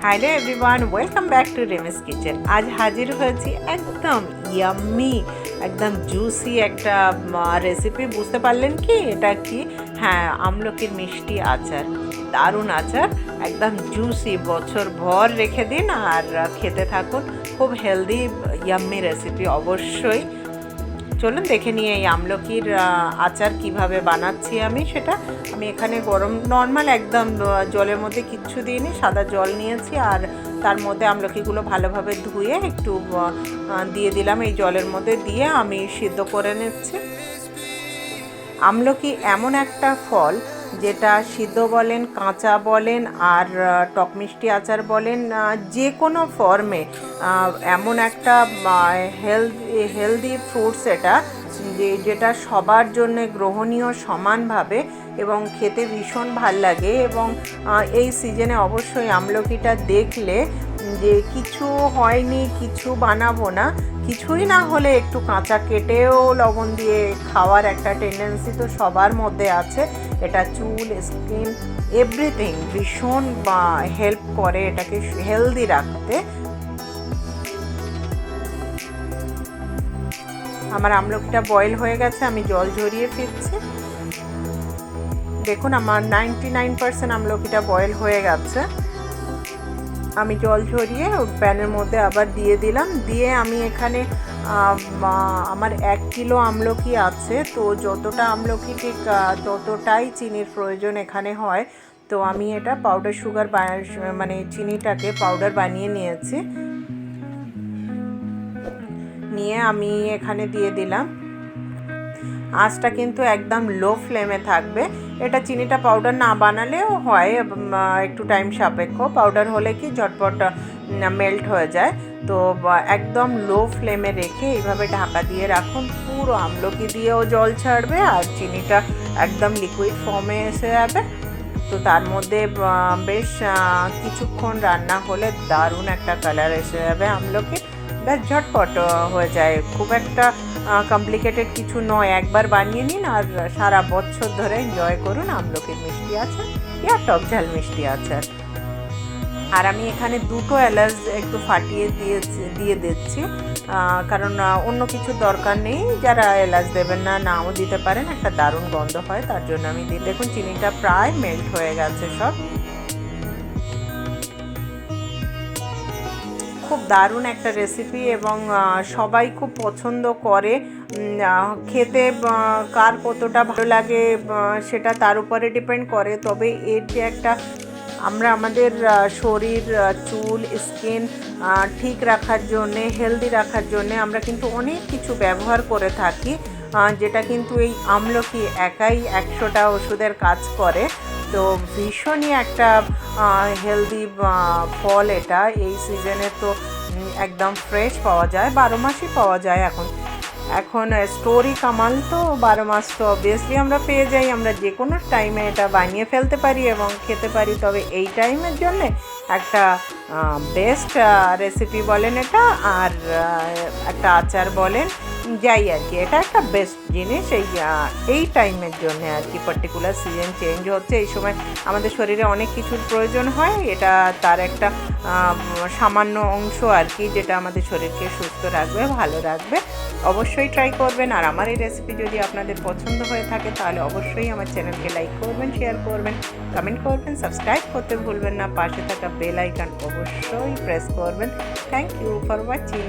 Hello everyone, welcome back to রিমিস kitchen. আজ হাজির হয়েছি একদম ইয়াম্মি, একদম জুসি একটা রেসিপি। বুঝতে পারলেন কি এটা কি? হ্যাঁ, আমলকির মিষ্টি আচার। দারুণ আচার, একদম জুসি, বছর ভর রেখে দিন আর খেতে থাকুন। খুব হেলদি ইয়াম্মি রেসিপি। অবশ্যই চলুন দেখে নিয়ে এই আমলকির আচার কিভাবে বানাচ্ছি সেটা। আমি এখানে গরম নর্মাল একদম জলের মধ্যে কিচ্ছু দিইনি, সাদা জল নিয়েছি আর তার মধ্যে আমলকিগুলো ভালোভাবে ধুয়ে একটু দিয়ে দিলাম। এই জলের মধ্যে দিয়ে আমি সিদ্ধ করে নিচ্ছি। আমলকি এমন একটা ফল যেটা সিদ্ধ বলেন, কাঁচা বলেন আর টক মিষ্টি আচার বলেন, যে কোনো ফর্মে এমন একটা হেলদি ফ্রুটস এটা, যেটা সবার জন্য গ্রহণীয় সমানভাবে এবং খেতে ভীষণ ভাল লাগে। এবং এই সিজনে অবশ্যই আমলকিটা দেখলে যে কিছু হয়নি, কিছু বানাবো না, কিছুই না হলে একটু কাঁচা কেটেও লবণ দিয়ে খাওয়ার একটা টেন্ডেন্সি তো সবার মধ্যে আছে। এটা চুল, স্কিন, এভরিথিং ভীষণ হেল্প করে এটাকে হেলদি রাখতে। আমার আমলকিটা বয়েল হয়ে গেছে, আমি জল ঝরিয়ে ফিরছি। দেখুন আমার 99% আমলকিটা বয়েল হয়ে গেছে। আমি জল ঝরিয়ে প্যানের মধ্যে আবার দিয়ে দিলাম। দিয়ে আমি এখানে আমার 1 কিলো আমলকি আছে, তো যতটা আমলকি ঠিক ততটাই চিনির প্রয়োজন এখানে হয়। তো আমি এটা পাউডার সুগার মানে চিনিটাকে পাউডার বানিয়ে নিয়েছি। নিয়ে আমি এখানে দিয়ে দিলাম। আঁচটা কিন্তু একদম লো ফ্লেমে থাকবে। এটা চিনিটা পাউডার না বানালেও হয়, একটু টাইম সাপেক্ষ। পাউডার হলে কি ঝটপট মেল্ট হয়ে যায়। তো একদম লো ফ্লেমে রেখে এইভাবে ঢাকা দিয়ে রাখুন। পুরো আমলকি দিয়েও জল ছাড়বে আর চিনিটা একদম লিকুইড ফর্মে এসে যাবে। তো তার মধ্যে বেশ কিছুক্ষণ রান্না হলে দারুণ একটা কালার এসে যাবে আমলকি। ব্যাস ঝটপট হয়ে যায়, খুব একটা কমপ্লিকেটেড কিছু নয়। একবার বানিয়ে নিন আর সারা বছর ধরে এনজয় করুন আমলকির মিষ্টি আচার ইয়া টক ঝাল মিষ্টি আচার। আর আমি এখানে 2টো এলাচ একটু ফাটিয়ে দিয়ে দিচ্ছি, কারণ অন্য কিছু দরকার নেই। যারা এলাচ দেবেন না, নাও দিতে পারেন, একটা দারুণ গন্ধ হয়, তার জন্য আমি দিই। দেখুন চিনিটা প্রায় মেল্ট হয়ে গেছে সব। খুব দারুণ একটা রেসিপি এবং সবাই খুব পছন্দ করে খেতে। কার কতটা ভালো লাগে সেটা তার উপরে ডিপেন্ড করে। তবে এর যে একটা আমরা আমাদের শরীর, চুল, স্কিন ঠিক রাখার জন্যে, হেলদি রাখার জন্যে আমরা কিন্তু অনেক কিছু ব্যবহার করে থাকি, যেটা কিন্তু এই আমলকি একাই 100টা ওষুধের কাজ করে। তো ভীষণই একটা হেলদি ফল এটা। এই সিজনে তো একদম ফ্রেশ পাওয়া যায়, 12 মাসই পাওয়া যায়। এখন স্টোরি কামাল, তো 12 মাস তো অবভিয়াসলি আমরা পেয়ে যাই। আমরা যে কোনো টাইমে এটা বানিয়ে ফেলতে পারি এবং খেতে পারি। তবে এই টাইমের জন্যে একটা বেস্ট রেসিপি বলেন এটা, আর একটা আচার বলেন, যাই আর কি, এটা একটা বেস্ট জিনিস এই টাইমের জন্যে আর কি। পার্টিকুলার সিজন চেঞ্জ হচ্ছে, এই সময় আমাদের শরীরে অনেক কিছুর প্রয়োজন হয়। এটা তার একটা সামান্য অংশ আর কি, যেটা আমাদের শরীরকে সুস্থ রাখবে, ভালো রাখবে। অবশ্যই ট্রাই করবেন। আর আমার এই রেসিপি যদি আপনাদের পছন্দ হয়ে থাকে তাহলে অবশ্যই আমার চ্যানেলকে লাইক করবেন, শেয়ার করবেন, কমেন্ট করবেন, সাবস্ক্রাইব করতে ভুলবেন না। পাশে থাকা বেল আইকন অবশ্যই প্রেস করবেন। Thank you for watching.